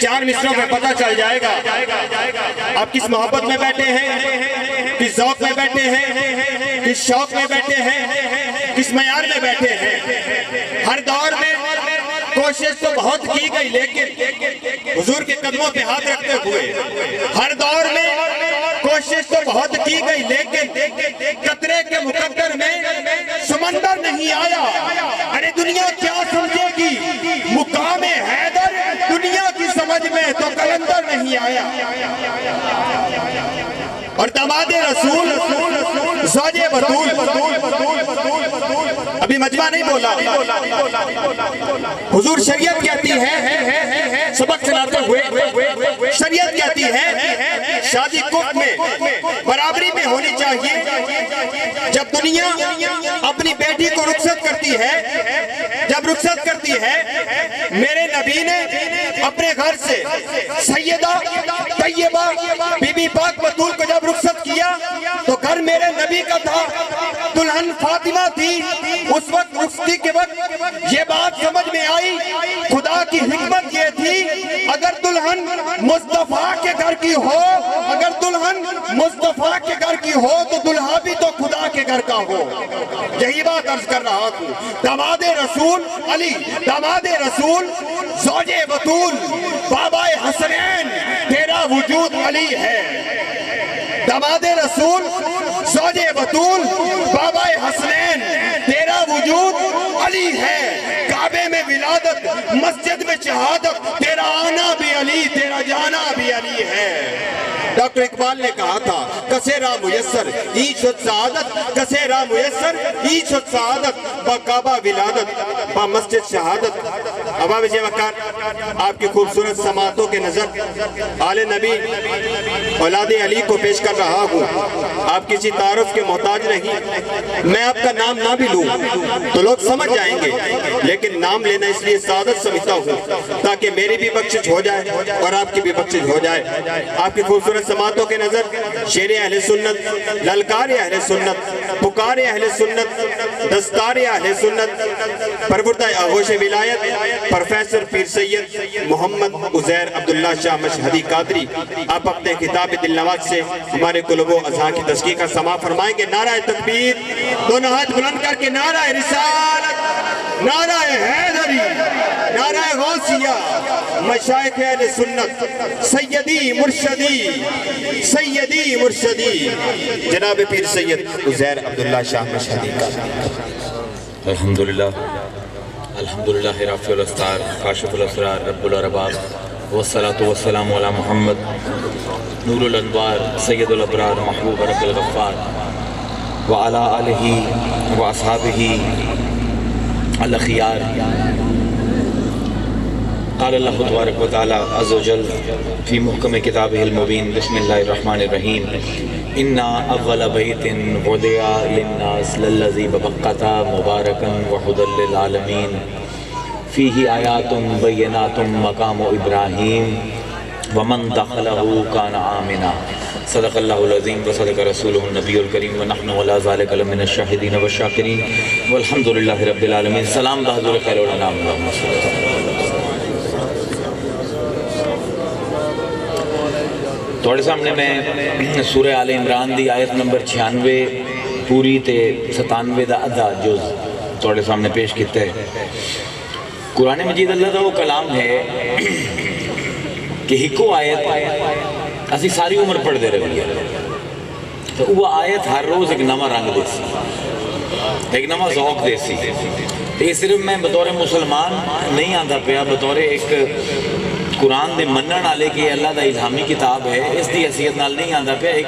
4 مصروں میں پتہ چل جائے گا آپ کس محبت میں بیٹھے ہیں، کس ذوق میں بیٹھے ہیں، کس شوق میں بیٹھے ہیں، کس معیار میں بیٹھے ہیں۔ ہر دور میں کوشش تو بہت کی گئی، لیکن حضور کے قدموں پہ ہاتھ رکھتے ہوئے ہر دور میں کوشش تو بہت کی گئی، لیکن قطرے کے مقدر میں سمندر نہیں آیا۔ ارے دنیا کیا سمجھے گی، مقام حیدر دنیا کی سمجھ میں تو کلندر نہیں آیا۔ اور داماد رسول زوج بطول، ابھی مجمع نہیں بولا، حضور شریعت کہتی ہے، سبق سناتے ہوئے شریعت کہتی ہے شادی کفر میں برابری میں ہونی چاہیے۔ جب دنیا اپنی بیٹی کو رخصت کرتی ہے، جب رخصت کرتی ہے، میرے نبی نے اپنے گھر سے سیدہ طیبہ بی بی پاک بطول کو جب رخصت کیا تو گھر میرے نبی کا تھا، دلہن فاطمہ تھی۔ اس وقت رخصتی کے وقت یہ بات سمجھ میں آئی، خدا کی حکمت یہ تھی اگر دلہن مصطفیٰ کے گھر کی ہو، اگر دلہن مصطفیٰ کے گھر کی ہو تو دلہا بھی تو خدا کے گھر کا ہو۔ یہی بات عرض کر رہا ہوں۔ داماد رسول علی، داماد رسول زوج بطول، بابا حسنین، تیرا وجود علی ہے۔ داماد رسول زوج بطول، بابا حسنین، تیرا وجود علی ہے۔ کعبے میں ولادت، مسجد میں شہادت، تیرا آنا بھی علی، تیرا جانا بھی علی ہے۔ ڈاکٹر اقبال نے کہا تھا کسے راہ میسر ای شد سعادت، کسے راہ میسر ای شد سعادت، با کعبہ ولادت با مسجد شہادت۔ اب آپ جی وقار آپ کی خوبصورت سماعتوں کے نظر آل نبی اولاد علی کو پیش کر رہا ہوں۔ آپ کسی تعارف کے محتاج نہیں، میں آپ کا نام نہ بھی لوں تو لوگ سمجھ جائیں گے، لیکن نام لینا اس لیے سعادت سمجھتا ہوں تاکہ میری بھی بخشش ہو جائے اور آپ کی بھی بخشش ہو جائے۔ آپ کی خوبصورت سماعتوں کے نظر شیر اہل سنت، للکار اہل سنت، پکار اہل سنت، دستار اہل سنت، پروردہ آغوش ولایت پروفیسر پیر سید محمد عزیر عبداللہ شاہ مشہدی قادری، آپ اپنے خطاب دلنواز سے ہمارے قلوب و اذہان کی تزکیہ کا سماع فرمائیں گے۔ نعرہ تکبیر، دونوں ہاتھ بلند کر کے نعرہ رسالت، نعرہ حیدری، نعرہ غوثیہ، مشائخ اہل سنت، سیدی مرشدی، سیدی مرشدی جناب پیر سید عزیر عبداللہ شاہ مشہدی قادری۔ الحمدللہ الحمدللہ رافع الاستار کاشف الاسرار رب الارباب والصلاة والسلام علی محمد نور الانوار سید الابرار محبوب رب الغفار وعلی آلہ واصحابہ الاخیار۔ قال اللہ تبارک و تعالی عز و جل فی محکم کتابہ المبین، بسم اللہ الرحمن الرحیم، اِنَّا اَوَّلَ بَيْتٍ وُضِعَ لِلنَّاسِ لَلَّذِي بَبَقَّةَ مُبَارَكًا وَهُدًى لِّلْعَالَمِينَ فِيهِ آيَاتٌ بَيِّنَاتٌ مَقَامُ إِبْرَاهِيمَ وَمَن دَخَلَهُ كَانَ آمِنًا۔ صدق اللہ العظیم وصدق رسولہ النبی الکریم ونحن ولا ذالک لمن الشاہدین والشاکرین والحمد للہ رب العالمین۔ سلام بحضور خیر الانام اللہم صلی اللہ علیہ وسلم۔ تھوڑے سامنے میں سورہ آل عمران دی آیت نمبر 96 پوری تے 97 دا ادھا جز تھوڑے سامنے پیش کیتے ہیں۔ قرآن مجید اللہ دا وہ کلام ہے کہ ہکو آیت اسی ساری عمر پڑھ دے رہی ہے، تو وہ آیت ہر روز ایک نواں رنگ دے سی، ایک نواں ذوق دے سی۔ یہ صرف میں بطور مسلمان نہیں آندھا پیا، بطور ایک قرآن دے منن والے کہ اللہ دا الہامی کتاب ہے، اس دی حیثیت نال نہیں آندا پیا، ایک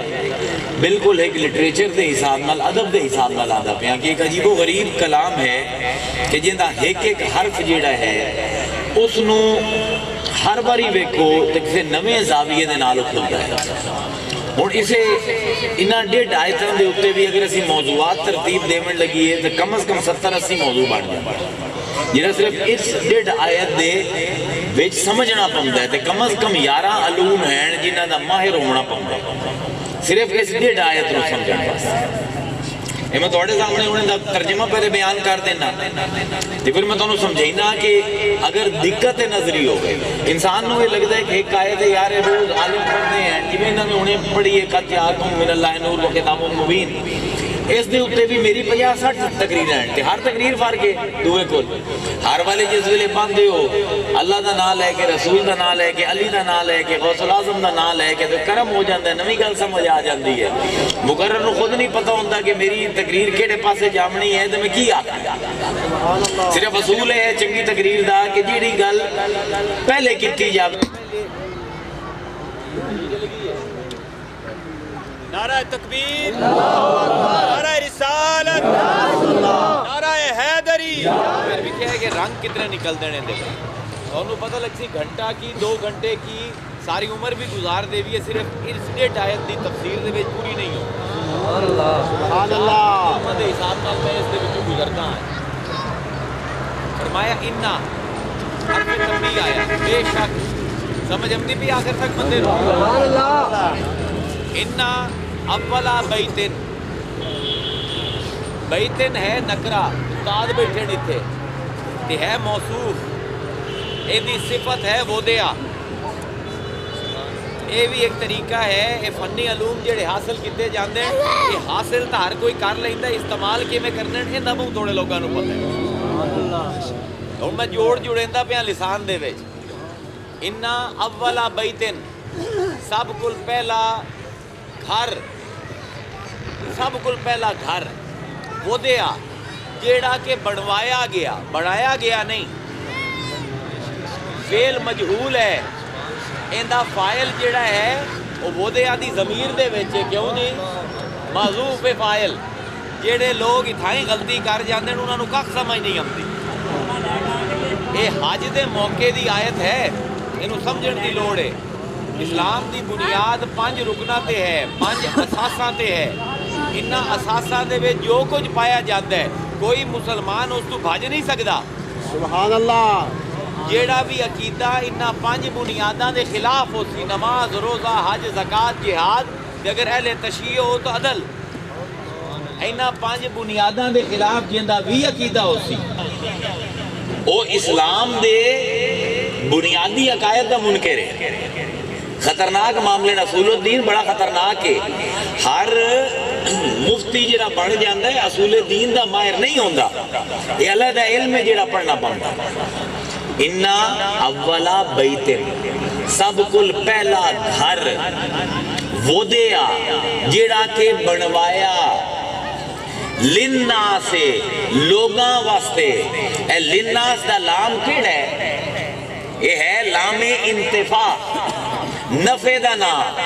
بالکل ایک لٹریچر دے حساب نال، ادب دے حساب نال آندا پیا کہ ایک عجیب و غریب کلام ہے کہ جندا ایک ایک حرف جیڑا ہے اس نو ہر باری ویکھو تے کسے نویں زاویے دے نال کھلدا ہے۔ ہن اسے انہاں 1.5 آیتاں دے اوتے بھی اگر اسی موضوعات ترتیب دیون لگی ہے تے کم از کم 70-80 موضوع بن جاندے جنہاں صرف اس 1.5 آیت دے وچ سمجھنا پوندا ہے تے کم از کم 11 علوم ہیں جنہاں دا ماہر ہونا پوندا ہے صرف اس 1.5 آیت نو سمجھن واسطے۔ یہ میں تھوڑے سامنے انہیں دا ترجمہ پہلے بیان کر دینا تو پھر میں تمہیں سمجھینا کہ اگر دقت نظری ہو گئی انسان نو یہ لگتا ہے کہ ایک آیت ہے یار روز عالم پڑھتے ہیں جی میں انہوں نے انہیں پڑھی ہے قد جاءکم من اللہ نور و کتاب مبین اس دے اتے بھی میری 50-60 تقریر ہیں ہر تقریر فرق ہے دوئے کل ہر والے جس ویلے باندھے ہو اللہ دا نام لے کے رسول دا نام لے کے علی دا نام لے کے غوث العظم دا نام لے کے تو کرم ہو جاتا ہے نویں گل سمجھ آ جاتی ہے مقرر نو خود نہیں پتہ ہوتا کہ میری تقریر کیڑے پاسے جامنی ہے تو میں کی آتا صرف اصول ہے چنگی تقریر دا کہ جیڑی گل پہلے کیتی جاوے نعرہ تکبیر نعرہ رسالت نعرہ حیدری پھر بھی کیا ہے کہ رنگ کتنے نکل دینے دے انہوں پتہ لگ سی گھنٹہ کی 2 گھنٹے کی ساری عمر بھی گزار دے بھی ہے صرف اس ڈیٹ آیت دی تفسیر دے وچ پوری نہیں ہو سبحان اللہ محمد حساب نال میں اس دے وچ گزرتا ہوں فرمایا انا حرف تنبیہ آیا بے شک سمجھ ہم بھی آخر تک بندے رو سبحان اللہ انا اولا بیتن بیتن ہے نکرہ استاد بیٹھے نیتھے تے ہے موصوف ایدی صفت ہے وودیا اے بھی ایک طریقہ ہے اے فنی علوم جڑے حاصل کیتے جاندے ہیں یہ حاصل تا ہر کوئی کر لیندا استعمال کیویں کرنے ہیں نہ بہت تھوڑے لوگاں نوں پتہ ہے ہن میں جوڑیندا پیاں لسان دے وچ انا اولا بیتن سب کل پہلا گھر سب کل پہلا گھر وودیا جیڑا کہ بنوایا گیا بنایا گیا نہیں فعل مجہول ہے ایندا فاعل جیڑا ہے وہ وودیا دی ضمیر دے وچ کیوں نہیں محذوف فاعل جیڑے لوگ اتھائیں غلطی کر جاندے انہاں نوں کھ سمجھ نہیں آندی اے حج دے موقع دی آیت ہے اینوں سمجھن دی لوڑ ہے اسلام دی بنیاد 5 رکنہ تے ہے 5 اساساں تے ہے انہاں اساساں دے وچ جو کچھ پایا جاتا ہے کوئی مسلمان اس تو بھج نہیں سکدا سبحان اللہ جیڑا بھی عقیدہ انہاں 5 بنیاداں دے خلاف ہو سی نماز روزہ حج زکات جہاد تے اگر اہل تشیع ہو تو عدل انہاں 5 بنیاداں دے خلاف جیندا بھی عقیدہ ہو سی او اسلام دے بنیادی عقائد دا منکر ہے خطرناک معاملے اصول الدین بڑا خطرناک ہے ہر مفتی جڑا بن جاندہ ہے اصول دین دا ماہر نہیں ہوندا یہ اللہ دا علم ہے جڑا پڑھنا پڑتا انا اولا بیتن سب کل پہلا گھر وودیا جڑا کہ بنوایا لناس سے لوگاں واسطے اے لناس دا لام کیڑا ہے یہ ہے لام انتفاع نفع دا نام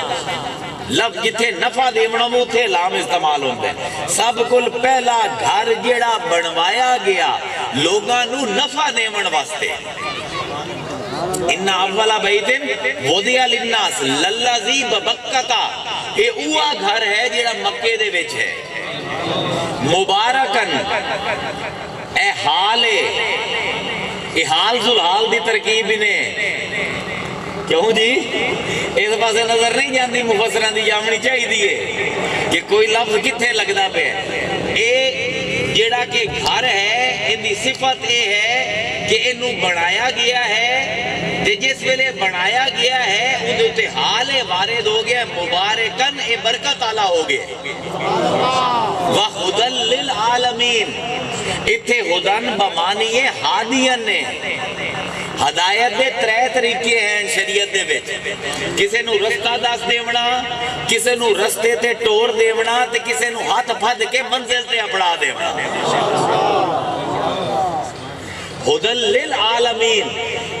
لفظ جتھے نفع دیونا وہ تھے لام استعمال ہوندے سب کل پہلا گھر جیڑا بنوایا گیا لوگاں نو نفع دیون واسطے انہا اولا بیتن وودیا للناس للذی ببکتا اے اوہ گھر ہے جیڑا مکے دے وچ ہے مبارکن اے حال اے حال ذوالحال دی ترکیب انہیں کیوں جی اس پاسے نظر نہیں جاندی مفسران دی جامنی چاہی دیئے کہ کوئی لفظ کتھے لگدا پہ اے جیڑا کہ گھر ہے ان دی صفت اے ہے کہ انہوں بنایا گیا ہے تے جس ویلے بنایا گیا ہے اندھے تے حال وارد ہو گیا مبارکن اے برکت آلہ ہو گیا وَخُدَن لِلْعَالَمِينَ اتھے خدن بمانی ہادین نے ہدایت دے 3 طریقے ہیں شریعت دے وچ کسے نو رستہ دس دیونا کسے نو رستے تے ٹور دیونا تے کسے نو ہاتھ پھد کے منزل تے اپڑا دیونا ہدن للعالمین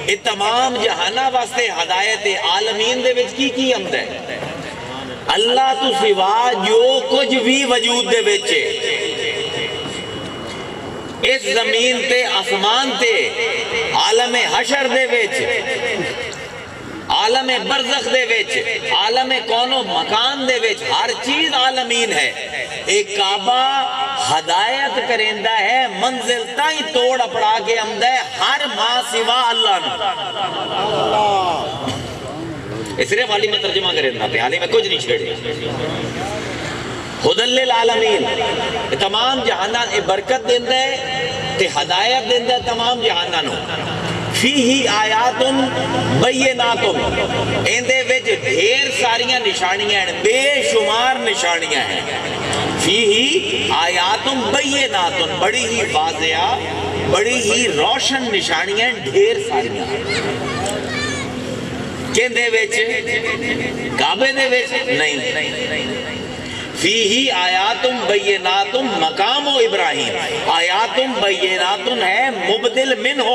یہ تمام جہانہ واسطے ہدایت عالمین دے وچ کی آمد ہے اللہ تو سوا جو کچھ بھی وجود دے وچ اس زمین تے آسمان تے عالم حشر دے وچ عالم برزخ دے وچ عالم کون و مکان دے وچ ہر چیز عالمین ہے ایک کعبہ ہدایت کرندہ ہے منزل تائیں توڑ اپڑا کے آمد ہے ہر ماں سوا اللہ نے اس صرف حالی میں ترجمہ کرندہ پہ حالی میں کچھ نہیں چھیڑے ہدل للعالمین، تمام جہاناں اے برکت دیندا ہے تے ہدایت دیندا ہے تمام جہاناں نو۔ فیہ آیات بینات، اندے وچ ڈھیر ساریاں نشانیاں ہیں، بے شمار نشانیاں ہیں۔ فیہ آیات بینات، بڑی ہی واضح، بڑی ہی روشن نشانیاں ڈھیر ساریاں۔ کہندے وچ؟ کعبے دے وچ نہیں۔ فیہ آیات بینات مقام ابراہیم، آیات بینات ہے مبدل منہ،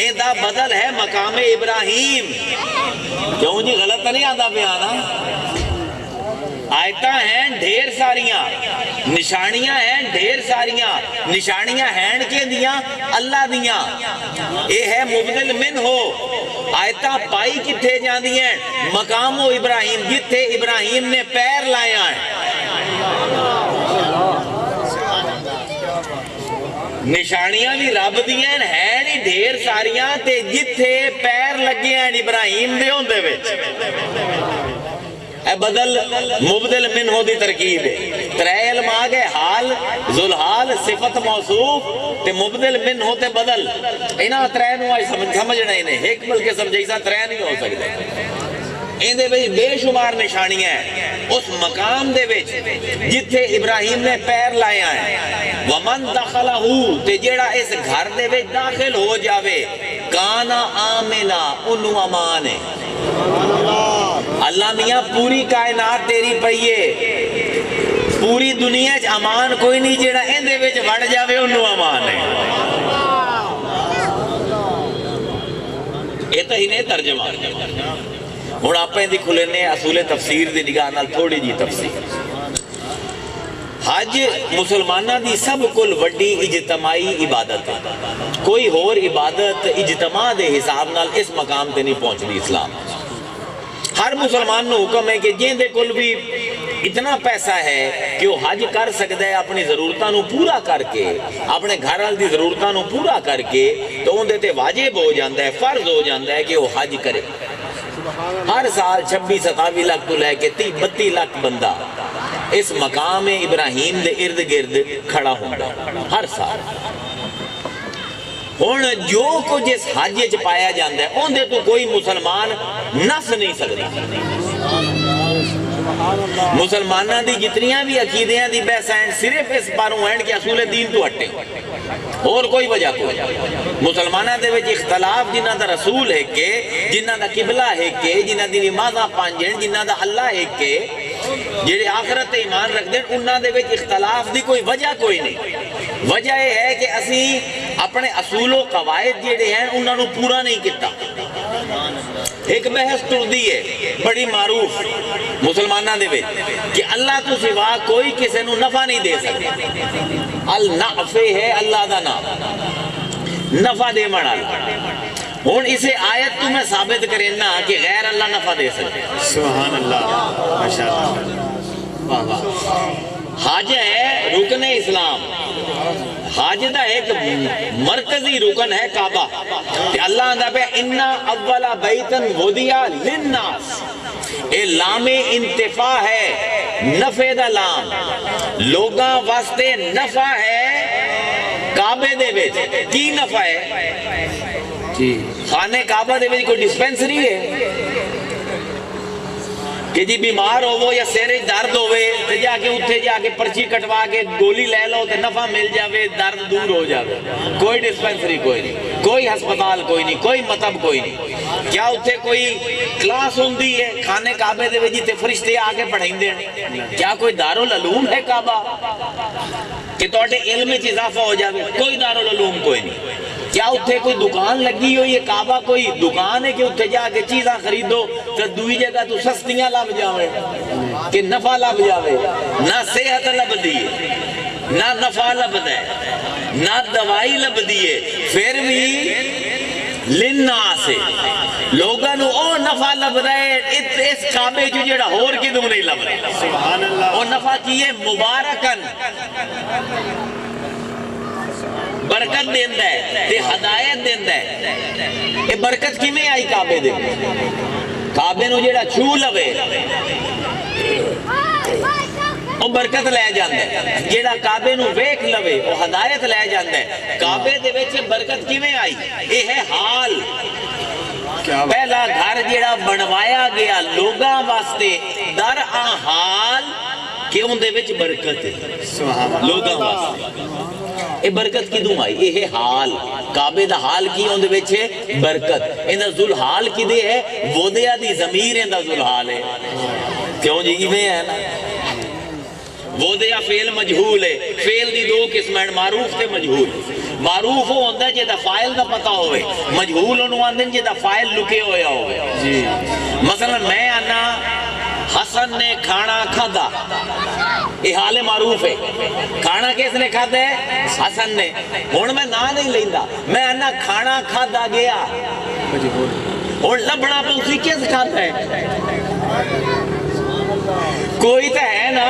ایدہ بدل ہے مقام ابراہیم۔ کیوں جی غلط تو نہیں آتا پہ آنا؟ آیتاں ہیں ڈھیر ساریاں، نشانیاں ہیں ڈھیر ساریاں، نشانیاں ہیں کہ دیاں اللہ دیاں، اے ہے مبدل من ہو۔ آیتاں پائی کتھے جاندی ہیں؟ مقام ابراہیم، جتھے ابراہیم نے پیر لایا ہے۔ نشانیاں بھی رب دیاں ہیں نہیں ڈھیر ساریاں، تے جتھے پیر لگے ہیں ابراہیم دے ہوندے وچ۔ اے بدل مبدل من ہو دی ترکیب ہے۔ ترے علم آگے حال، ذوالحال، صفت موصوف تے مبدل من ہو تے بدل، انہاں ترے نو آج سمجھنا ہی نہیں، ایک بلکہ سمجھائیسا ترے نہیں ہو سکتے۔ اندے وچ بے شمار نشانیاں ہیں اس مقام دے وچ جتھے ابراہیم نے پیر لایا ہے۔ ومن دخلہ تے جیڑا اس گھر دے وچ داخل ہو جاوے، کانا آمنا، انہوں امان ہے۔ اللہ میاں پوری کائنات تیری پئیے، پوری دنیا چ امان کوئی نہیں، جیڑا اندے وچ وڑ جاوے انہوں امان ہے۔ یہ تو ہی نہیں ترجمہ۔ ہوں آپ دی کھلنے اصول تفسیر دی نگاہ نال تھوڑی جی تفسیر۔ حج مسلمانہ دی سب کل وڈی اجتماعی عبادت ہے، کوئی اور عبادت اجتماع دے حساب نال اس مقام تے نہیں پہنچ دی اسلام۔ ہر مسلمان نو حکم ہے کہ جن دے کل بھی اتنا پیسہ ہے کہ وہ حج کر سکتا ہے، اپنی ضرورتاں نو پورا کر کے، اپنے گھر وال دی ضرورتاں نو پورا کر کے، تو ان دے تے واجب ہو جاندہ ہے، فرض ہو جاندہ ہے کہ وہ حج کرے۔ ہر سال 26-27 لاکھ تو لے کے 30-32 لاکھ بندہ اس مقام ابراہیم دے ارد گرد کھڑا ہوگا ہر سال۔ ہون جو کچھ اس حج وچ پایا جاندہ ہے ان دے تو کوئی مسلمان نس نہیں سکتا۔ مسلمانہ دی جتنیاں بھی عقیدیاں دی بحث ہیں صرف اس باروں ہیں کہ اصول دین تو ہٹے، اور کوئی وجہ کوئی۔ مسلمانہ دے وچ اختلاف جنہ دا رسول ہے کہ، جنہ دا قبلہ ہے کہ، جنہ دی نمازاں پانجیں، جنہ دا اللہ ہے کہ، جنہیں آخرت ایمان رکھ دیں، انہاں دے وچ اختلاف دی کوئی وجہ کوئی نہیں۔ وجہ یہ ہے کہ اسی اپنے اصول و قواعد جڑے ہیں انہاں نو پورا نہیں کیتا۔ ایک بحث ٹردی ہے بڑی معروف مسلمانہ دے وچ کہ اللہ تو سوا کوئی کسی نو نفع نہیں دے سکتا۔ النعفے ہے اللہ دا نام، نفع دے مڑا۔ ہون اسے آیت تو میں ثابت کرنا کہ غیر اللہ نفع دے سکتے۔ سبحان اللہ، ماشاءاللہ۔ حج ہے رکن اسلام، حج دا ایک مرکزی رکن ہے کعبہ۔ اللہ اندہ پہ اِنَّا اَوَّلَ بَيْتًا وُضِعَ لِلنَّاسِ، اے لام انتفاع ہے، نفع دا لام، لوگاں واسطے نفع ہے۔ کعبے دے وچ کی نفع ہے؟ خانے کعبہ دے وچ کوئی ڈسپینسری ہے کہ جی بیمار ہوو یا سیرے درد ہوئے تے جا کے اتھے جا کے پرچی کٹوا کے گولی لے لو تے نفع مل جاوے، درد دور ہو جاوے؟ کوئی ڈسپینسری کوئی نہیں، کوئی ہسپتال کوئی نہیں، کوئی مطب کوئی نہیں۔ کیا اتھے کوئی کلاس ہوندی ہے خانے کعبے دے وچ تے فرشتے آ کے پڑھائیں دے؟ کیا کوئی دارالعلوم ہے کعبہ کہ تواڈے علم وچ اضافہ ہو جاوے؟ کوئی دارالعلوم کوئی نہیں۔ کیا اتھے کوئی دکان لگی ہوئی ہے کعبہ کوئی دکان ہے کہ اتھے جا کے چیزاں خریدو تو دوئی جگہ تو سستیاں لب جاوے کہ نفع لب جاوے؟ نہ صحت لب دیئے، نہ نفع لب دے، نہ دوائی لب دیئے، پھر بھی لناس لوگاں نو او نفع لب رہے اس کعبے جو جڑا ہور کی دوں نہیں لب رہے۔ سبحان اللہ۔ او نفع کیے مبارکن، برکت دیندہ ہے تے ہدایت دیندہ ہے۔ اے برکت کی میں آئی کعبے دے؟ کعبے نو جیڑا چھو لوے وہ برکت لے جاندہ ہے. جیڑا کعبے نو ویکھ لوے وہ ہدایت لے جاندہ ہے. کعبے دے وچ برکت کیویں آئی؟ یہ ہے حال. پہلا گھر جیڑا بنوایا گیا لوگاں واسطے در حال کہ ان دے وچ برکت ہے لوگاں واسطے. یہ برکت کدوں آئی؟ یہ ہے حال. کعبے دا حال کی ان دے وچ ہے برکت. اندا ذوالحال کدے ہے؟ وودیا دی ضمیر اندا ذوالحال ہے. کیوں جی ایویں ہے نا. وودیا فعل مجہول ہے. فعل دی دو قسم ہیں، معروف تے مجہول. معروف وہ ہوتا ہے جہاں فائل دا پتہ ہوئے. مجہول انہوں آندھیں جہاں فائل لکے ہویا ہوئے. مثلا میں آنا حسن نے کھانا کھادا، یہ حال معروف ہے. کھانا کس نے کھادا ہے؟ حسن نے. ہون میں نہ نہیں لیندہ. میں آنا کھانا کھادا گیا، اور لبڑا پہ اسی کس کھادا ہے؟ کوئی تو ہے نا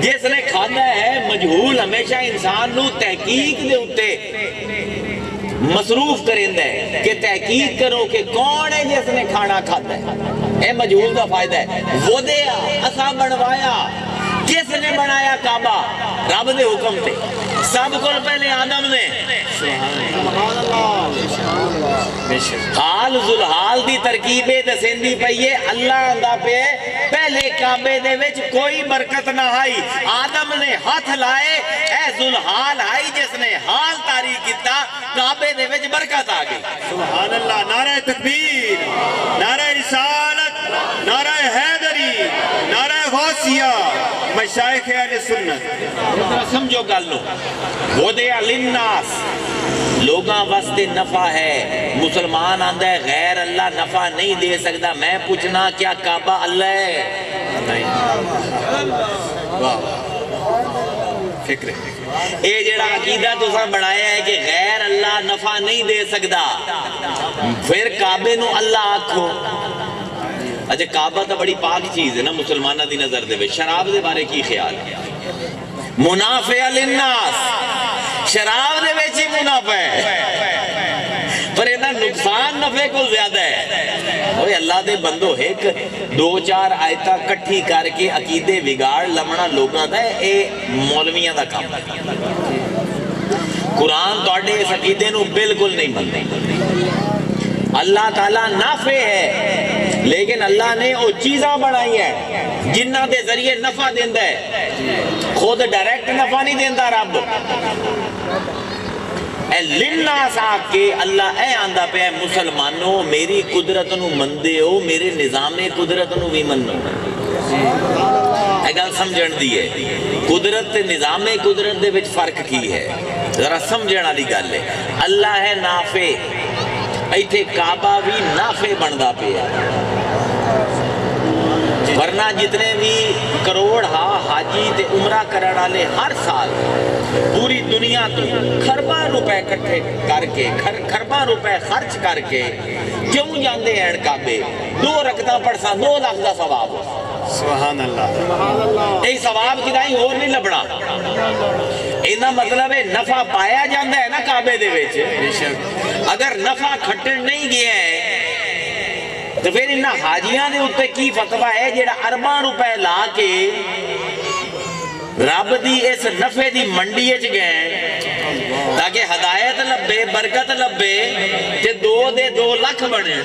جس نے کھادا ہے. مجہول ہمیشہ انسان نو تحقیق دے اتے مصروف کریں ہے کہ تحقیق کرو کہ کون ہے جس نے کھانا کھادا ہے. اے مجہول دا فائدہ ہے. وودیا اسا بنوایا. کس نے بنایا کعبہ؟ رب دے حکم تے. سب کو پہلے آدم نے. حال ذوالحال دی ترکیبیں دسیندی پئیے. اللہ آندا پہ پہلے کعبے دے وچ کوئی برکت نہ آئی. آدم نے ہاتھ لائے، اے ذوالحال آئی جس نے حال طاری کیتا، کعبے دے وچ برکت آ گئی. سبحان اللہ. نعرہ تکبیر، نعرہ رسالت، نعرہ حیدری، نعرہ غوثیہ، مشائخ اہل سنت. سمجھو گل نو. وَدِعَ لِلنَّاسِ لوگاں واسطے نفع ہے. مسلمان آندہ ہے غیر اللہ نفع نہیں دے سکتا. میں پوچھنا کیا کعبہ اللہ ہے؟ نہیں. فکر اے جڑا عقیدہ تساں بنایا ہے کہ غیر اللہ نفع نہیں دے سکتا، پھر کعبے نو اللہ آکھو. اچھا کعبہ تو بڑی پاک چیز ہے نا مسلمانہ دی نظر دے. شراب دے بارے کی خیال ہے؟ منافع للناس. شراب دے ویچی منافع ہے، پر اینا نقصان نفع کو زیادہ ہے. اوہ اللہ دے بندو ایک دو چار آیتہ کٹھی کر کے عقیدے بگاڑ لمنا لوگاں دا ہے. اے مولویاں دا کام. قرآن توڑے اس عقیدے نو بالکل نہیں ملنے. اللہ تعالیٰ نافع ہے، لیکن اللہ نے وہ چیزاں بنائی ہیں جنہ دے ذریعے نفع دیندہ ہے. خود ڈائریکٹ نفع نہیں دیندہ رب. اے للناس آکے اللہ اے آندہ پہ مسلمانوں میری قدرت نو مندے ہو، میرے نظام قدرت نو بھی منو. اے گل سمجھن دی ہے. قدرت نظام قدرت دے وچ فرق کی ہے ذرا سمجھن والی گل ہے. اللہ ہے نافع، ایتھے کعبہ بھی نافع بندا پیا. ورنہ جتنے بھی کروڑ حاجی تے عمرہ کرن والے ہر سال پوری دنیا تو خرباں روپے کٹھے کر کے خرباں روپے خرچ کر کے کیوں جاندے ہیں کعبے؟ 2 رکعتاں پڑھساں 2 لاکھ دا ثواب. سبحان اللہ. یہ ثواب کدائیں اور نہیں لبنا. اینا مطلب ہے نفع پایا جاندہ ہے نا کعبے دے وچ. اگر نفع کھٹن نہیں گیا ہے تو پھر انہاں حاجیاں دے اتے کی فتوہ ہے جیڑا ارباں روپے لا کے رب دی اس نفع دی منڈی اچ گئے تاکہ ہدایت لبے برکت لبے تے 2 دے 2 لاکھ بنے.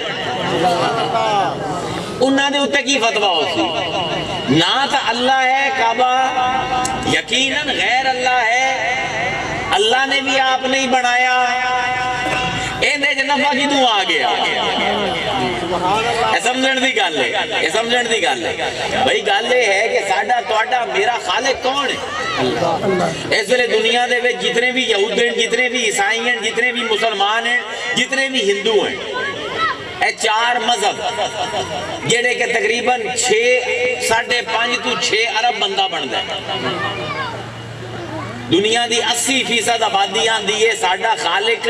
انہاں دے اتے کی فتوہ ہو سی؟ نہ تا اللہ ہے کعبہ، یقیناً غیر اللہ ہے. اللہ نے بھی آپ نہیں بنایا. ایندے جو نفع کی دوں آ گیا. یہ سمجھن دی گل ہے. یہ سمجھن دی گل ہے. بھئی گل یہ ہے کہ ساڈا تواڈا میرا خالق کون ہے؟ اس لئے دنیا دے وچ جتنے بھی یہود ہیں، جتنے بھی عیسائی ہیں، جتنے بھی مسلمان ہیں، جتنے بھی ہندو ہیں، اے 4 مذہب جڑے کہ تقریباً 5.5 تو 6 ارب بندہ بندا ہے. دنیا دی 80% آبادی آندی ہے ساڈا خالق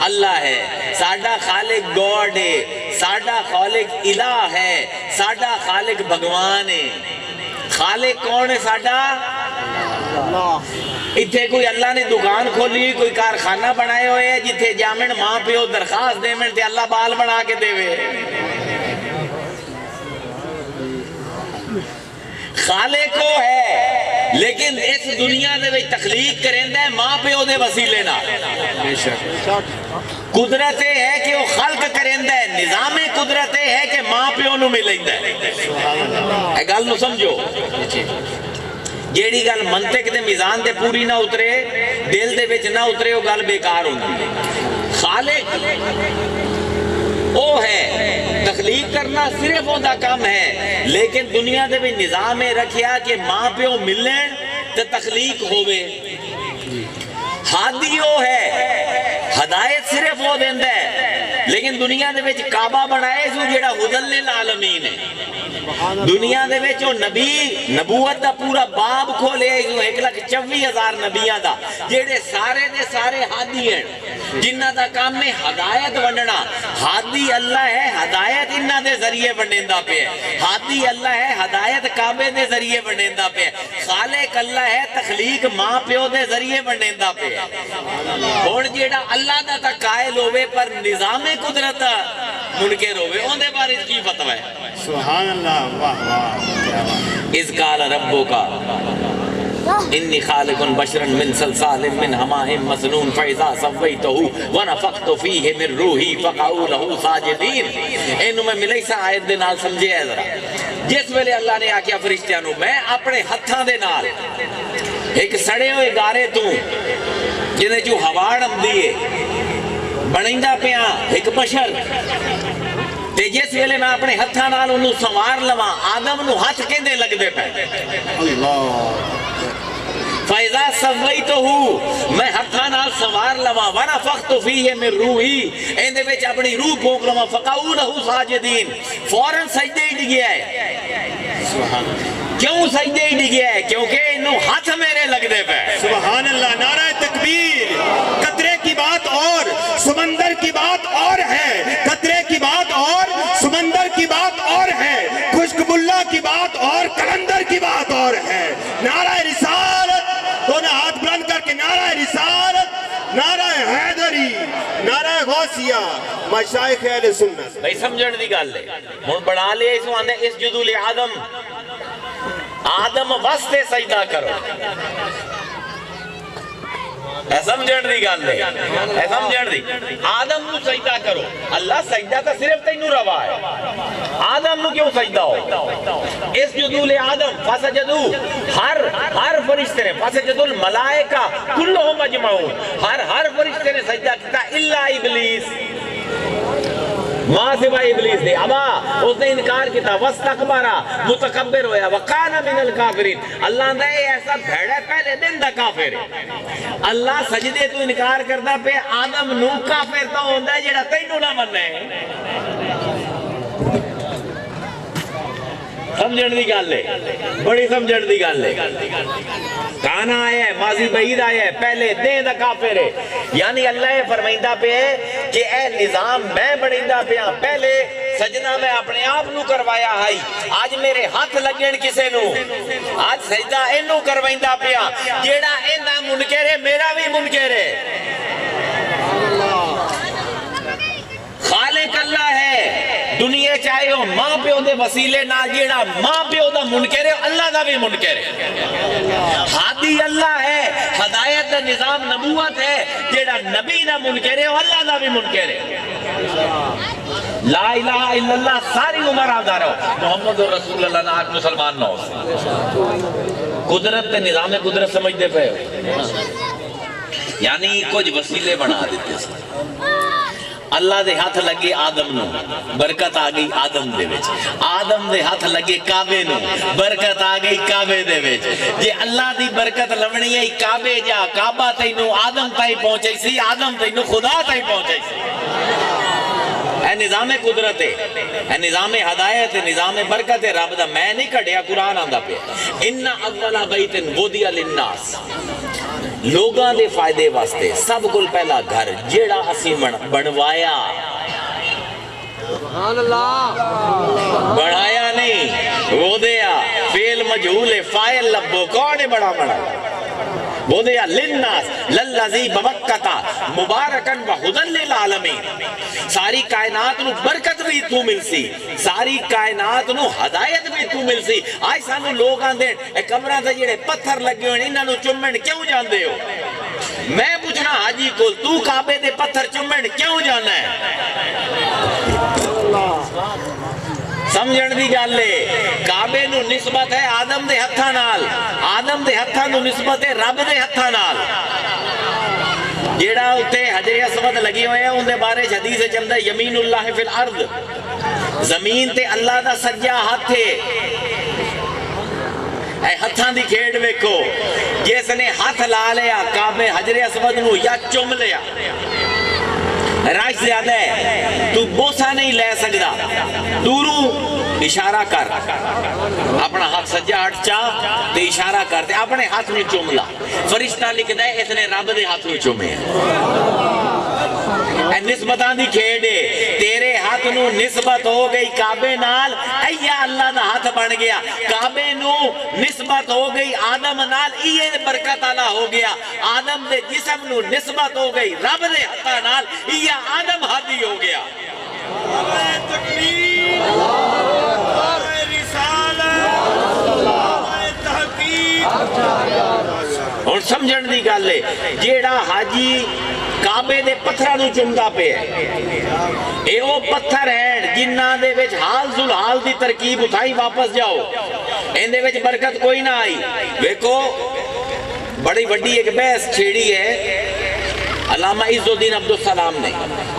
اللہ ہے، ساڈا خالق گاڈ ہے، ساڈا خالق الہ ہے، ساڈا خالق بھگوان ہے. خالق کون ہے ساڈا؟ اتھے کوئی اللہ نے دکان کھولی، کوئی کارخانہ بنائے ہوئے ہے جتھے جامن ماں پیو درخواست دے تے اللہ بال بنا کے دے وے. خالق کو ہے لیکن اس دنیا دے وچ تخلیق کریندا ہے ماں پیو دے وسیلے نال بے شک قدرت یہ ہے کہ وہ خلق کریندا ہے نظام قدرت یہ ہے کہ ماں پیو نو ملیندا ہے اے گل نو سمجھو جیڑی گل منطق دے میزان دے پوری نہ اترے دل دے وچ نہ اترے وہ گل بیکار ہوندی ہے خالق وہ ہے تخلیق کرنا صرف اوندا کام ہے لیکن دنیا دے بھی نظام رکھیا کہ ماں پیو ملن تے تخلیق ہوے ہادی وہ ہے ہدایت صرف وہ دیندا ہے لیکن دنیا دے وچ کعبہ بنائے سو جیڑا ہدل للعالمین ہے دنیا دے وچ او نبی نبوت دا پورا باب کھولے 1,24,000 نبیاں دا جیڑے سارے دے سارے ہادی ہیں جنہ دا کام میں ہدایت ونڈنا ہادی اللہ ہے ہدایت انہاں دے ذریعے ونڈیندا پیا ہادی اللہ ہے ہدایت کعبے دے ذریعے ونڈیندا پیا خالق اللہ ہے تخلیق ماں پیو دے ذریعے ونڈیندا پیا ہن جیڑا اللہ دا تا قائل ہوے پر نظام قدرت دا منکر ہوے اون دے بارے کی فتوی ہے سبحان اللہ واہ واہ اذ قال ربک انی خالق بشرا من صلصال من حماء مسنون فاذا سویتہ ونفخت فیہ من روحی فقعوا لہ ساجدین اینو میں ملیسا آیت دے نال سمجھے ہے ذرا جس ویلے اللہ نے آکھیا فرشتیاں نو میں اپنے ہتھاں دے نال ایک سڑے ہوئے گارے تو جنے جو ہواڑ اندیے بنائندہ پیاں ایک بشر تے جس ویلے میں اپنے ہتھاں نال انہوں سوار لواں آدم نو ہاتھ کیندے لگ دے پہ اللہ فَإِذَا سَوَّيْتُهُ میں ہتھاں نال سوار لواں وَنَفَخْتُ فِيهِ مِن رُوحِي ایندے وچ اپنی روح پھونک لواں فَقَعُوا لَهُ سَاجِدِينَ فوراً سجدے ہی ڈگیا ہے کیوں سجدے ہی ڈگیا ہے کیونکہ انہوں ہاتھ میرے لگ دے پہ سبحان اللہ نعرہ تکبیر قطرے کی بات اور سمندر کی بات اور ہے قطرے کی بات اور سمندر کی بات اور ہے خشک بلہ کی بات اور کلندر کی بات اور ہے نعرہ رسالت دونوں ہاتھ بلند کر کے نعرہ رسالت نعرہ حیدری نعرہ غوثیہ مشائخ اہل سنت بھائی سمجھن دی گل ہے ہن بڑھا لے اس آندے اس جدول آدم آدم واسطے سجدہ کرو اے سمجھن دی گل ہے اے سمجھن دی آدم نو سجدہ کرو اللہ سجدہ تا صرف تینوں روا ہے آدم نو کیوں سجدہ ہو اس جدول آدم فسجدو ہر فرشتے نے فسجدو الملائکہ کلہم اجمعون ہر فرشتے نے سجدہ کیتا الا ابلیس ماں سوائے ابلیس دے ابا اس نے انکار کیتا واستکبرا متکبر ہویا وکانا من الکافرین اللہ دا ایسا بھیڑا پہلے دن دا کافر ہے اللہ سجدے تو انکار کردا پہ آدم نو کافر تو ہوندا ہے جڑا تینوں نہ مننے سمجھن دی گل ہے بڑی سمجھن دی گل ہے کانا آیا ہے ماضی بعید آیا ہے پہلے دین دا کافر ہے یعنی اللہ فرمائندہ پہ ہے کہ اے نظام میں بڑھیندہ پہ ہاں پہلے سجدہ میں اپنے آپ نو کروایا ہائی آج میرے ہاتھ لگن کسے نو آج سجدہ انو کروائندہ پہ ہاں جیڑا ایندہ منکر ہے میرا بھی منکر ہے خالق اللہ ہے دنیا چاہے ہو ماں پیو دے وسیلے نہ جیڑا ماں پیو دا منکر ہے اللہ دا بھی منکر ہے ہادی اللہ ہے ہدایت دا نظام نبوت ہے جیڑا نبی دا منکر ہے اللہ دا بھی منکر ہے لا الہ الا اللہ ساری عمر آدھا رہو محمد رسول اللہ نہ آج مسلمان نہ ہو قدرت تے نظام قدرت سمجھ دے پہ یعنی کچھ وسیلے بنا دیتے سے اللہ دے ہاتھ لگے آدم نو برکت آگئی آدم دے وچ آدم دے ہاتھ لگے کعبے نو برکت آگئی کعبے دے وچ جے اللہ دی برکت لونی ہے کعبے جا کعبہ تینو آدم تائی پہنچے سی آدم تینو خدا تائی پہنچے سی اے نظام قدرت ہے اے نظام ہدایت ہے نظام برکت ہے رب دا میں نہیں کھڑیا قرآن آندہ پہ ان اولا بیت وضع للناس لوگاں دے فائدے واسطے سب کل پہلا گھر جیڑا اسی بنوایا بڑھایا نہیں وہ دیا فیل مجھول فائل لبو کون ہے بڑا وضع للناس للذی ببکتا مبارکن و ہدن للعالمین. ساری کائنات نو برکت بھی تو مل سی, ساری کائنات نو ہدایت بھی تو مل سی. آج سانو لوگ آن دیں اے قبرہ سے جڑے پتھر لگے ہوئے انہاں نو چمن کیوں جاندے ہو؟ میں پوچھنا حاجی کو تو کعبے دے پتھر چمن کیوں جانا ہے؟ سمجھن دی گل ہے. کعبے نو نسبت ہے آدم دے ہتھاں نال, آدم دے ہتھاں نو نسبت ہے رب دے ہتھاں نال. جیڑا اتے حجر اسود لگی ہوئے ہیں ان دے بارے حدیث چلتا ہے یمین اللہ فی الارض, زمین تے اللہ دا سجا ہاتھ ہے. اے ہتھاں دی کھیڑ ویکھو, جس نے ہاتھ لا لیا کعبے حجر اسود نو یا چم لیا, رش زیادہ ہے تو بوسا نہیں لے سکتا, دوروں اشارہ کر, اپنا ہاتھ سجا ہٹ چاہ تے اشارہ کرتے اپنے ہاتھ میں چوملا. فرشتہ لکھتا ہے اس نے رب دے ہاتھ میں چومے اے نسبتاں دی کھیڑے. تیرے ہاتھ نو نسبت ہو گئی کعبے نال, ایا اللہ دا ہاتھ بن گیا. کعبے نو نسبت ہو گئی آدم نال, یہ برکت والا ہو گیا. آدم دے جسم نو نسبت ہو گئی رب دے ہاتھ نال, یہ آدم ہادی ہو گیا. اور سمجھن دی گل ہے, جیڑا حاجی کعبے دے پتھراں نو چمدا پیا اے او پتھر ہیں جنہاں دے وچ حال ذل حال دی ترکیب اٹھائی واپس جاؤ, ان دے وچ برکت کوئی نہ آئی. ویکھو بڑی وڈی ایک بحث چھیڑی ہے علامہ عز الدین عبدالسلام نے.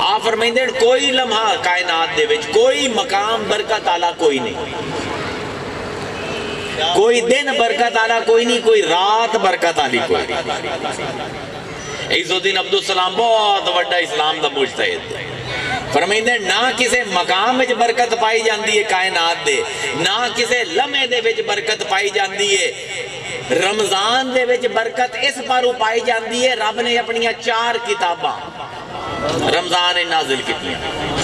آپ فرمائندے کوئی لمحہ کائنات دے وچ کوئی مقام برکت آلا کوئی نہیں, کوئی دن برکت آلا کوئی نہیں, کوئی رات برکت آلی کوئی نہیں. عز الدین عبدالسلام بہت بڑا اسلام دا مجتہد, فرمائندے نہ کسے مقام وچ برکت پائی جاندی ہے کائنات دے, نہ کسے لمحے دے وچ برکت پائی جاندی ہے. رمضان دے وچ برکت اس پارو پائی جاندی ہے, رب نے اپنی 4 کتاباں رمضان نازل کیتیاں.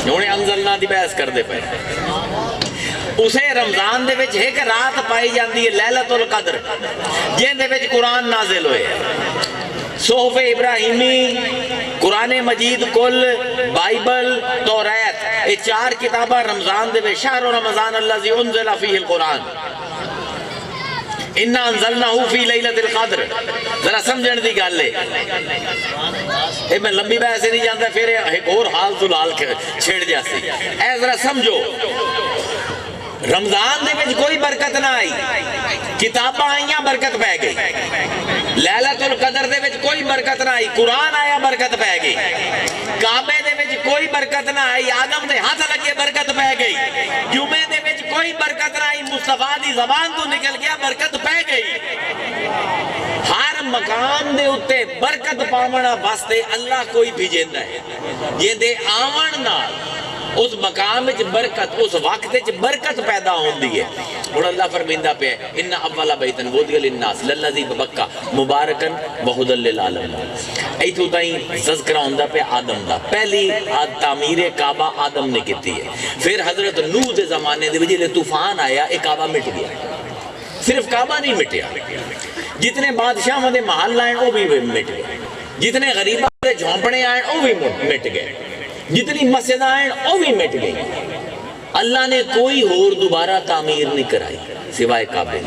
انہیں انزلنا دی بحث کر دے پہ, اسے رمضان دے وچ ایک رات پائی جاندی ہے لیلۃ القدر, جن دے وچ قرآن نازل ہوئے. صحف ابراہیمی, قرآن مجید کل, بائبل, توریت, یہ 4 کتاباں رمضان دے وچ. شہر رمضان الذی انزل فیہ القرآن انا انزلناہ فی لیلۃ القدر. ذرا سمجھن دی گل ہے, اے میں لمبی بحث نہیں جانتا پھر ایک اور حال ذلال چھیڑ جاسی. اے ذرا سمجھو, رمضان دے وچ کوئی برکت نہ آئی, کتاباں آئیاں برکت پہ گئی. لیلۃ القدر دے وچ کوئی برکت نہ آئی, قرآن آیا برکت پہ گئی. کعبے دے وچ کوئی برکت نہ آئی, آدم دے ہاتھ لگے برکت پہ گئی. جمعے دے وچ کوئی برکت نہ آئی, مصطفیٰ دی زبان تو نکل گیا برکت پہ گئی. ہر مقام دے اتے برکت پاونا واسطے اللہ کوئی بھیجیندا ہے, یہ دے آون نال اس مقام وچ برکت, اس وقت وچ برکت پیدا ہوندی ہے. اور اللہ فرمیندا پہ ان اول بیت وضع للناس للذی ببکہ مبارکن وہدی للعالمین. ایتھوں تائیں تذکرہ ہوندا پہ آدم دا. پہلی تعمیر کعبہ آدم نے کیتی ہے. پھر حضرت نوح دے زمانے دے وچ طوفان آیا, اے کعبہ مٹ گیا. صرف کعبہ نہیں مٹیا, جتنے بادشاہاں دے محل آئے وہ بھی مٹ گئے, جتنے غریباں دے جھونپڑے آئے وہ بھی مٹ گئے, جتنی مسجد آئیں وہ بھی مٹ گئی. اللہ نے کوئی اور دوبارہ تعمیر نہیں کرائی سوائے کعبے.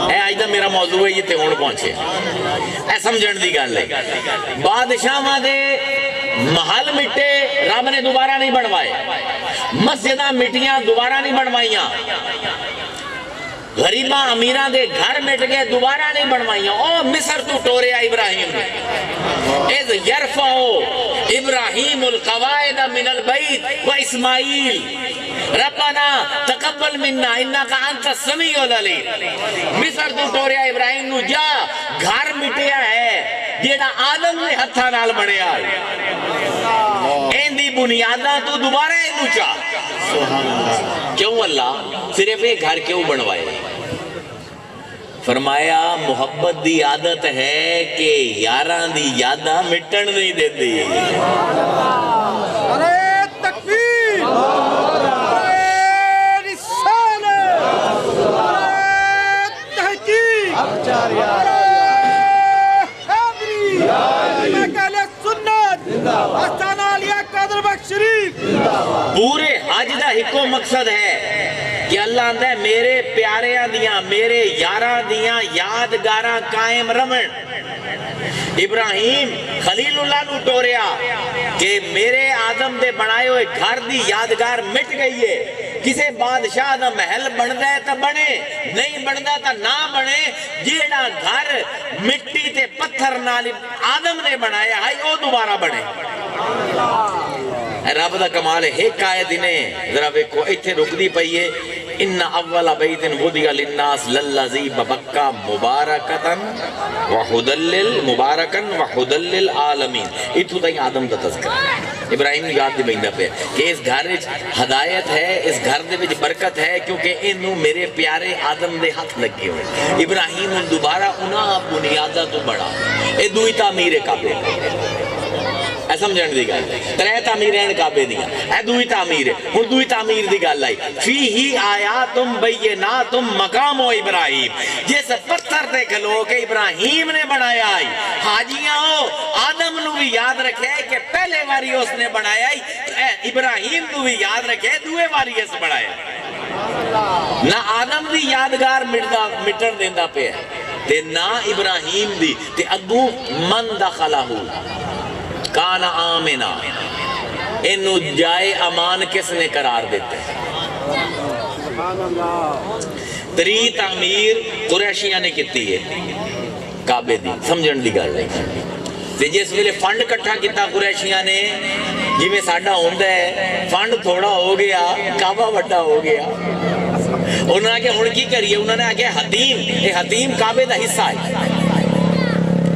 اے آج دا میرا موضوع ہے, یہ تے ہون پہنچے. اے سمجھن دی گل ہے, بادشاہاں دے محل مٹے رب نے دوبارہ نہیں بنوائے, مسجداں مٹیاں دوبارہ نہیں بنوائیاں, غریباں امیراں دے گھر مٹ گئے دوبارہ نہیں بنوائیاں. او مصر تو ٹوریا ابراہیم نے, اذ یرفع ابراہیم القواعد من البیت و اسماعیل ربنا تقبل منا انک انت السمیع العلیم. مصر تو ٹوریا ابراہیم نو جا, گھر مٹیا ہے جیڑا آدم نے ہتھاں نال بنیا, این دی بنیاداں تو دوبارہ اینو چاہ. کیوں اللہ صرف ایک گھر کیوں بنوائے؟ فرمایا محبت دی عادت ہے کہ یاراں دی یاداں مٹن نہیں دیتی. نعرہ تکبیر, نعرہ رسالت, نعرہ تحقیق. پورے حج دا ہکو مقصد ہے کہ اللہ آندا ہے میرے پیاریاں دیاں میرے یاراں دیاں یادگاراں قائم رمن. ابراہیم خلیل اللہ نو ٹوریا کہ میرے آدم دے بنائے ہوئے گھر دی یادگار مٹ گئی ہے. کسے بادشاہ دا محل بندا ہے تا بنے, نہیں بندا تا نہ بنے. جیڑا گھر مٹی تے پتھر نال آدم نے بنایا ہے او دوبارہ بنے. رب دا کمال ہے. ایک آیت نے ذرا ویکھو ایتھے رکدی پئی ہے, ان اول بیت وضع للناس للذی ببکہ مبارکتن وہدی للعالمین. اتھوں تائیں آدم دا تذکرہ ہے. ابراہیم یاد دی بیندا پہ کہ اس گھر وچ ہدایت ہے, اس گھر دے وچ برکت ہے کیونکہ اینوں میرے پیارے آدم دے ہاتھ لگے ہوئے. ابراہیم دوبارہ انہاں بنیاداں تو بڑا اے دوئی تعمیر کعبے اے سمجھن دی گل. ترے تعمیریں کعبے دیاں, اے دوئی تعمیر ہے. ہن دوئی تعمیر دی گل آئی فیہ آیاتم بیناتم مقام ابراہیم. جس پتھر تے کھلو کے ابراہیم نے بنایا ہے, حاجیاں ہو آدم نو بھی یاد رکھے کہ پہلے واری اس نے بنایا ہے, ابراہیم نو بھی یاد رکھے دوے واری اس بنایا. نہ آدم دی یادگار مٹن دیندا پہ ہے تے نہ ابراہیم دی. تے اگوں من دخلہ کانا آمنا, انو جائے امان کس نے قرار دیتے ہیں. تری تعمیر قریشیاں نے کیتی ہے کعبے دی. سمجھن دی گل ہے تے جس ویلے فنڈ کٹھا کیتا قریشیاں نے, جی میں ساڈا ہوندا ہے فنڈ تھوڑا ہو گیا کعبہ بڑا ہو گیا. انہوں نے کہا ہن کی کریے, انہوں نے کہا حتیم, یہ حتیم کعبے دا حصہ ہے.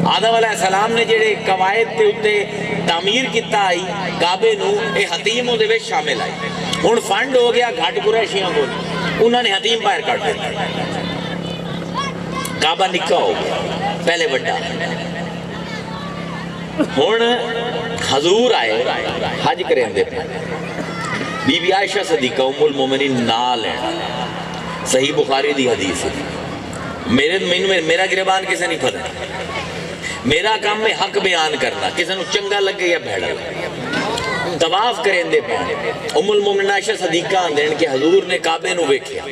آدم علیہ السلام نے جڑے قواعد تے اتے تعمیر کیتا آئی کعبے نو, اے حتیم دے وچ شامل آئی. ہن فنڈ ہو گیا گھٹ قریشیاں کول, انہوں نے حتیم باہر کٹ دیا. کعبہ نکا ہو گیا پہلے بڑا. ہن حضور آئے حج کریں دے پہ, بی بی عائشہ صدیقہ ام المومنین نال ہے. صحیح بخاری دی حدیث ہے. میرا گریبان کسے نہیں پتہ, میرا کام میں حق بیان کرنا, کسی نو چنگا لگے یا بھیڑا لگے. طواف کریں دے پہ ام المومنین عائشہ صدیقہ آندین کہ حضور نے کعبے نو ویکھیا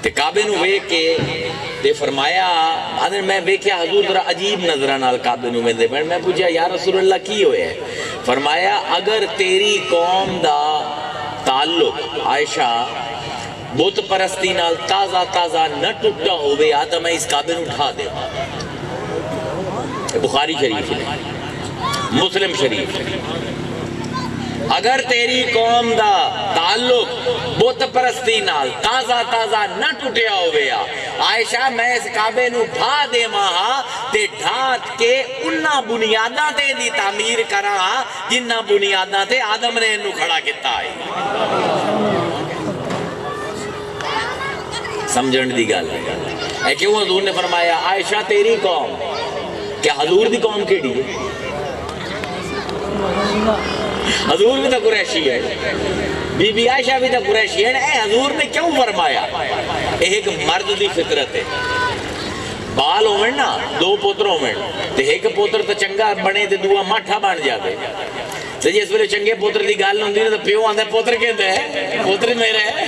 تے کعبے نو ویکھ کے تے فرمایا آندین میں ویکھیا حضور ذرا عجیب نظراں نال کعبے نو ویندے پے. میں پوچھا یا رسول اللہ کی ہویا ہے؟ فرمایا اگر تیری قوم دا تعلق عائشہ بت پرستی نال تازہ تازہ نہ ٹوٹا ہوئے تو میں اس کعبے نو اٹھا دے. بخاری شریف ہے, مسلم شریف ہے. اگر تیری قوم دا تعلق بت پرستی نال تازہ تازہ نہ ٹوٹیا ہوئے عائشہ میں اس کعبے نو ڈھا دے ماہا تے ڈھات کے انہاں بنیاداں تے دی تعمیر کرا جنہاں بنیاداں تے آدم نے انہوں کھڑا کیتا ہے. سمجھن دی گل ہے کیوں حضور نے فرمایا عائشہ تیری قوم, کیا حضور دی قوم کیڑی ہے؟ حضور بھی تو قریشی ہے, بی بی عائشہ بھی تو قریشی ہے. اے حضور نے کیوں فرمایا؟ ایک مرد دی فطرت ہے, بال ہوئے نا دو پوتر ہوئے تے ایک پوتر تو چنگا بنے تے دعا ماٹھا بن جاوے. تے جس ویلے چنگے پوتر دی گل ہوندی نا تے پیو آندا پوتر کہندا ہے پوتر میرا ہے.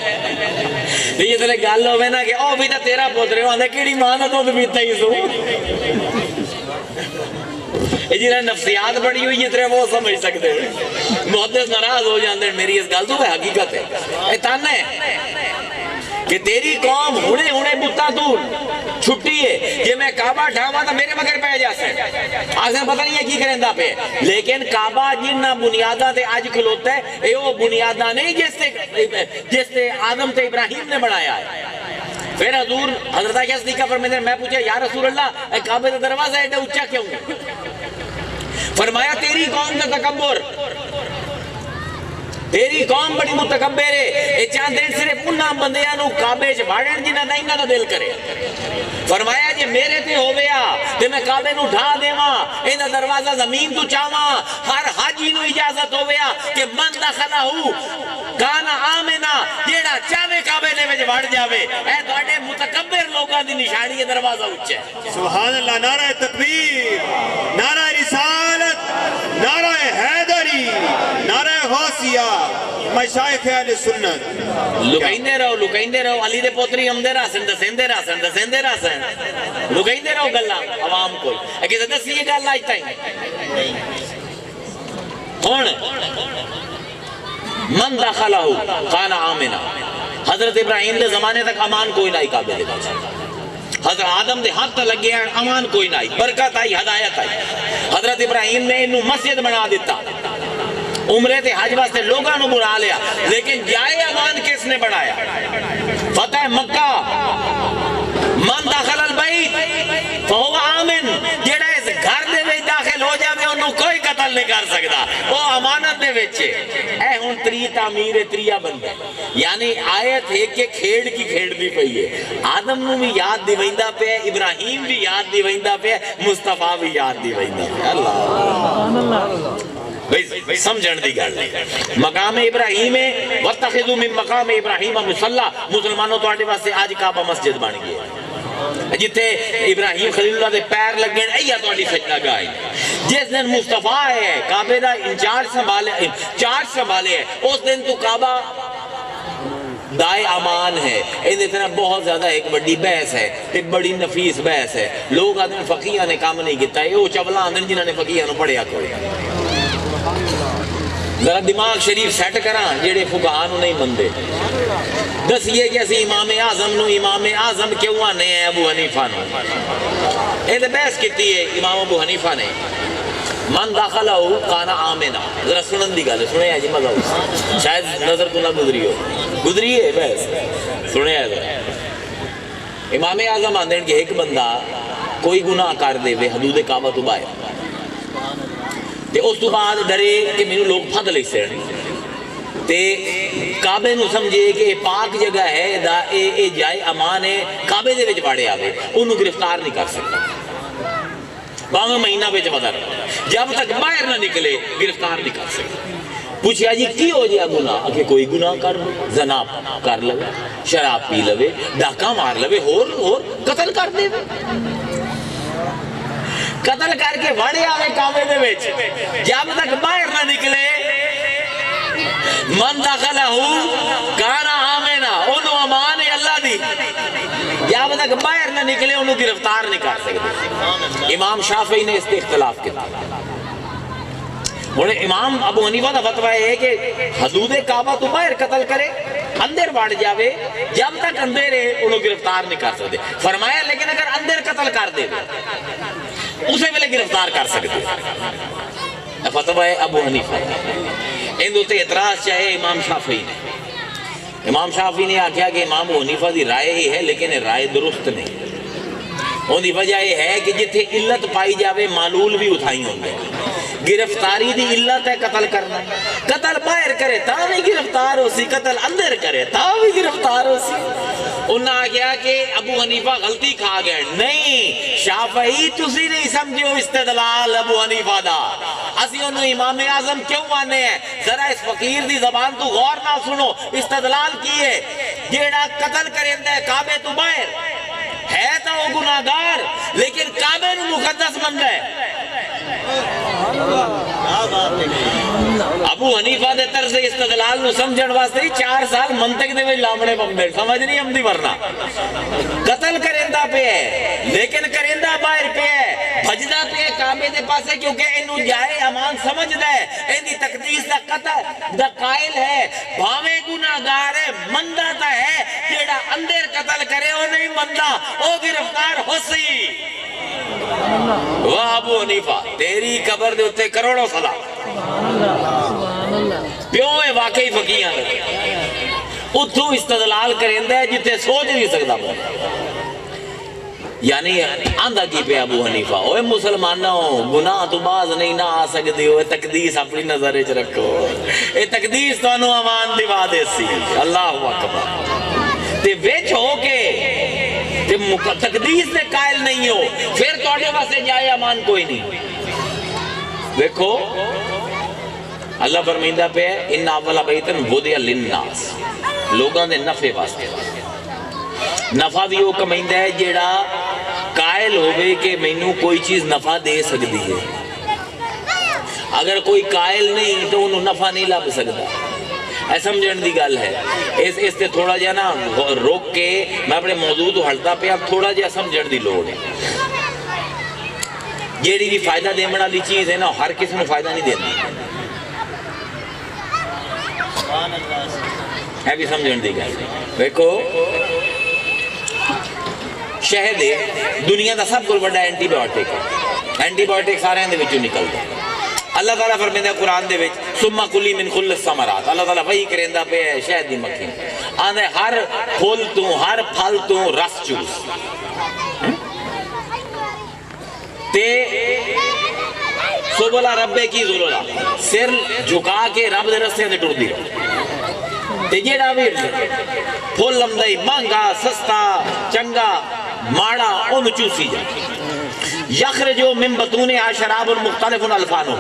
تے جس ویلے گل ہوے نا کہ او بھی تے تیرا پوتر ہے, آندا کیڑی ماں دا دودھ پیتا ہی سو. یہ جنہیں نفسیات بڑی ہوئی ہے ترے وہ سمجھ سکتے ہیں. محدث ناراض ہو جاندے ہیں میری اس گل تو ہے حقیقت ہے. اے تانا ہے کہ تیری قوم ہونے بتا تو چھٹی ہے کہ میں کعبہ ڈھاوا تو میرے مگر پہ جا سکتے آسان پتہ نہیں ہے کی کریں دا پہ, لیکن کعبہ جنہ بنیادہ تے آج کھلوتا ہے اے وہ بنیادہ نہیں جس سے آدم تے ابراہیم نے بنایا ہے. پھر حضور حضرت عائشہ صدیقہ فرماتے ہیں میں پوچھا یا رسول اللہ اے کعبے کا دروازہ ہے اونچا کیوں؟ فرمایا تیری قوم کا تکبر, تیری قوم بڑی متکبر ہے, اے چاہتے ہیں صرف انہاں بندیاں نو کعبے چ واڑن جنہاں دا انہاں دا دل کرے. فرمایا جے میرے تے ہویا تے میں کعبے نو ڈھا دیواں, ایندا دروازہ زمین تو چاواں, ہر حاجی نو اجازت ہویا کہ من دخلہ کانا آمنا, جیڑا چاہے کعبے دے وچ وڑ جاوے. اے تواڈے متکبر لوکاں دی نشانی ہے دروازہ اونچا ہے. سبحان اللہ. نعرہ تکبیر, نعرہ رسالت, نعرہ حیدری, نعرہ غوثیہ مشائخ اہل سنت لکائندے رہو علی دے پوتری ہمدے راسن دسیندے راسن لکائندے رہو گلاں عوام کو کسی دسی یہ گل آج تائیں ہن من داخلہ کان آمنا حضرت ابراہیم دے زمانے تک امان کوئی نہ کعبے دے وچ حضرت آدم دے ہاتھ لگے امان کوئی نہ برکت آئی ہدایت آئی حضرت ابراہیم نے انہوں مسجد بنا دیتا عمرے تے حج واسطے لوگاں نو بلا لیا لیکن جائے امان کس نے بڑھایا فتح مکہ من داخل البیت فہو آمن جیڑا اس گھر دے وچ داخل ہو جاوے انہوں کوئی قتل نہیں کر سکتا وہ امانت دے وچ اے ہن تری تعمیر تریا بندہ یعنی آیت ہے کہ کھیڑ کی کھیڑ دی پئی ہے آدم نو بھی یاد دیویندا پیا ابراہیم بھی یاد دیویندا پیا مصطفیٰ بھی یاد دیویندا پیا اللہ بھئی سمجھن دی گل نہیں مقام ابراہیم ہے واتخذوا من مقام ابراہیم مصلی مسلمانوں تواڈے واسطے آج کعبہ مسجد بن گئی ہے جتھے ابراہیم خلیل اللہ دے پیر لگن ایا تواڈی سجدہ گاہ جس دن مصطفیٰ ہے کعبے دا انچارج سنبھالے ہے اس دن تو کعبہ دائے امان ہے ان اتنا بہت زیادہ ایک بڑی بحث ہے ایک بڑی نفیس بحث ہے لوگ آدھیں فقیہ نے کام نہیں کیتا ہے وہ چبلا آدھیں جنہوں نے فقیہ نے پڑھیا کوئی ذرا دماغ شریف سیٹ کراں جیڑے فقہانوں نہیں مندے دسئے کہ اسی امام اعظم کیوں آنے ہیں ابو حنیفہ نے یہ تو بحث کیتی ہے امام ابو حنیفہ نے من داخلہ ہو کانا آمنا ذرا سنن دی گل سنے ہے جی مزہ ہو شاید نظر تو نہ گزری ہے بحث سنے ہے ذرا امام اعظم آندھیں کہ ایک بندہ کوئی گناہ کر دے وے حدود کعبہ تو باہر تے اس تو بعد ڈرے کہ میرے لوگ پھد لے سڑ تے کعبے نو سمجھے کہ پاک جگہ ہے دا اے جائے امان ہے کعبے دے وچ باڑے آوے انہوں گرفتار نہیں کر سکتا باویں مہینہ وچ بدر جب تک باہر نہ نکلے گرفتار نہیں کر سکتا پوچھیا جی کی ہو جائے گناہ کہ کوئی گناہ کر لو زنا کر لو شراب پی لوے ڈاکہ مار لوے اور قتل کر دے قتل کر کے وڑے آوے کعبے دے وچ جب تک باہر نہ نکلے من داخلہ کانا آمنا انہوں امان ہے اللہ دی جب تک باہر نہ نکلے انہوں گرفتار نہیں کر سکتے امام شافعی نے اس کے اختلاف کیا بولے امام ابو حنیفہ دا فتویٰ ہے کہ حدود کعبہ تو باہر قتل کرے اندر بڑھ جاوے جب تک اندر ہے انہوں گرفتار نہیں کر سکتے فرمایا لیکن اگر اندر قتل کر دے اسے پہلے گرفتار کر سکتے فتویٰ ہے ابو حنیفہ ان دو تے اعتراض چاہے امام شافعی نے آکھیا کہ امام ابو حنیفہ دی رائے ہی ہے لیکن رائے درست نہیں ان دی وجہ یہ ہے کہ جتھے علت پائی جاوے معلول بھی اٹھائی ہوں گے گرفتاری دی علت ہے قتل کرنا قتل باہر کرے تا بھی گرفتار ہو سی قتل اندر کرے تا بھی گرفتار ہو سی انہوں نے کہا کہ ابو حنیفہ غلطی کھا گئے نہیں شافعی تسی نہیں سمجھو استدلال ابو حنیفہ دا اسی انہوں امام اعظم کیوں آنے ہیں ذرا اس فقیر دی زبان تو غور نہ سنو استدلال کی ہے جیڑا قتل کریں ہے کعبے تو باہر ہے تو وہ گناہگار لیکن کعبے نو مقدس بن گئے ابو حنیفہ دے طرز استدلال نو سمجھن واسطے 4 سال منطق دے وچ لامڑے پمبے سمجھ نہیں ہم دی ورنہ قتل کریندا پہ ہے لیکن کریندا باہر پہ ہے بھجدا پہ ہے کعبے دے پاسے کیونکہ انہوں جائے امان سمجھدا ہے ان دی تقدیس دا قتل دا قائل ہے بھاویں گناہگار ہے مندا تا ہے جیڑا اندر قتل کرے وہ نہیں مندا وہ گرفتار ہو سی واہ ابو حنیفہ تیری قبر دے اتے کروڑوں سلام پیوں ہے واقعی فقیہ اتھو استدلال کریں ہے جتے سوچ نہیں سکتا یعنی آندھا کی پہ ابو حنیفہ اوہ مسلمانوں گناہ تو باز نہیں نہ آ سکتے ہو تقدیس اپنی نظر اچھ رکھو اے تقدیس تو انہوں امان دیوا دے سی اللہ اکبر تے ویچ ہو کے تقدیس نے قائل نہیں ہو پھر توڑے واسے جائے امان کوئی نہیں دیکھو اللہ فرمیندہ پہ ان اولا بیتن وضع للناس لوگاں دے نفع واسطے نفع بھی وہ کمائندہ ہے جیڑا قائل ہوئے کہ مینوں کوئی چیز نفع دے سکتی ہے اگر کوئی قائل نہیں تو انہوں نفع نہیں لب سکتا. اے سمجھن دی گل ہے. اس تے تھوڑا جہا نا روک کے میں اپنے موضوع تو ہٹتا پہ اب تھوڑا جہا سمجھن دی لوڑ ہے. جیڑی بھی فائدہ دینے والی چیز ہے نا ہر کسی نے فائدہ نہیں دینا ہے بھی سمجھن دی گل. دیکھو شہد دنیا دا سب کو بڑا اینٹی بایوٹک ہے. اینٹی بایوٹک سارے دے وچوں نکلدا ہے. اللہ تعالیٰ فرمائے قرآن دے وچ ثم کلی من کل الثمرات. اللہ تعالیٰ وہی کریندا پہ شہد دی مکھی آندے ہر پھول تو ہر پھل تو رس چوس تے سبلا ربے کی ذللا سر جھکا کے رب دے رستے تے ٹردی رہو. تے جیڑا بھی پھول لمدائی مہنگا سستا چنگا ماڑا اون چوسی جا. یخرجو من بطونہا شراب مختلف الفانہ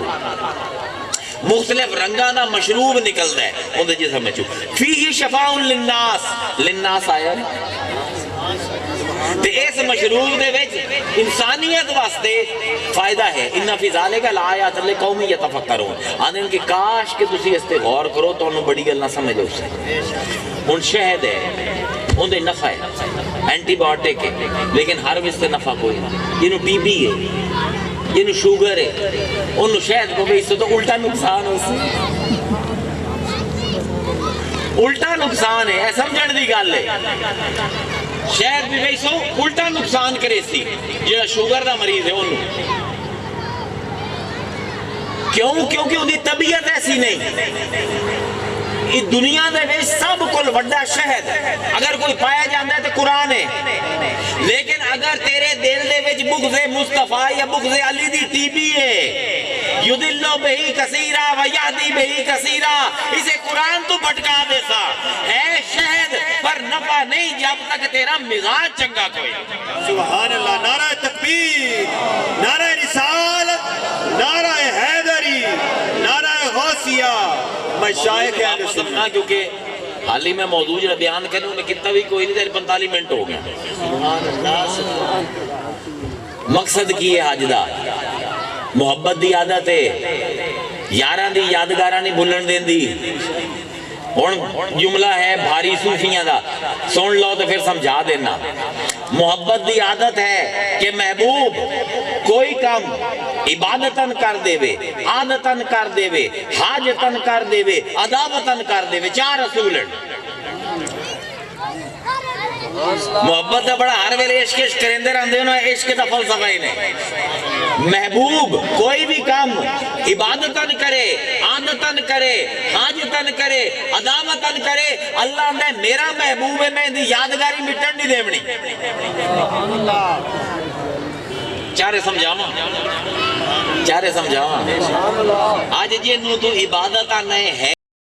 مختلف رنگانہ مشروب نکلدا ہے اون دے جسم میں چو فیہ شفاء للناس. للناس آیا تے اس مشروب دے وچ انسانیت واسطے فائدہ ہے. ان فی ذالک لآیات لقوم یتفکرون. آندن کہ کاش کہ تسی اس تے غور کرو تو انہوں بڑی گل نہ سمجھ ہو سکے. ہن شہد ہے ان دے نفع ہے اینٹی بایوٹک ہے لیکن ہر واسطے نفع کوئی نہیں. جنہوں ٹی بی ہے جنہوں شوگر ہے انہوں شہد کو بھی اس تو الٹا نقصان ہو سی. الٹا نقصان ہے. سمجھن دی گل ہے. شہد بھی بھئی سو الٹا نقصان کرے سی جہاں شوگر دا مریض ہے انہوں. کیوں؟ کیونکہ انہی طبیعت ایسی نہیں. اس دنیا دے وچ سب کل وڈا شہد اگر کوئی پایا جاندہ ہے تو قرآن ہے. لیکن اگر تیرے دل دے وچ بغض مصطفیٰ یا بغض علی دی ٹی بی ہے یدلو بہی کثیرہ و یہدی بہی کثیرہ اسے قرآن تو بھٹکا دے سا ہے شہد پر نفع نہیں جب تک تیرا مزاج چنگا کوئی. سبحان اللہ. نعرہ تکبیر نعرہ رسالت نعرہ حیدری نعرہ غوثیہ مشائخ اہل سنت. کیونکہ حال ہی میں موضوع جو بیان کرنے میں کتنا بھی کوئی نہیں 45 منٹ ہو گیا. مقصد کی ہے حج دا محبت دی عادت ہے یاراں دی یادگاراں نہیں بھولن دین دی. ہن جملہ ہے بھاری صوفیاں دا سن لو تو پھر سمجھا دینا. محبت دی عادت ہے کہ محبوب کوئی کام عبادتاً کر دے وے عادتاً کر دے وے حاجتاً کر دے وے عداوتاً کر دے وے. چار رسول محبت دا بڑا ہر ویلے عشق عشق کرندے رہندے انہوں عشق دا فلسفہ ہی نہیں. محبوب کوئی بھی کام عبادتاً کرے عادتاً کرے حاجتاً کرے عداوتاً کرے اللہ نے میرا محبوب ہے میں دی یادگاری مٹن نہیں دیونی. چارے سمجھاواں آج جی نو تو عبادت آنے ہے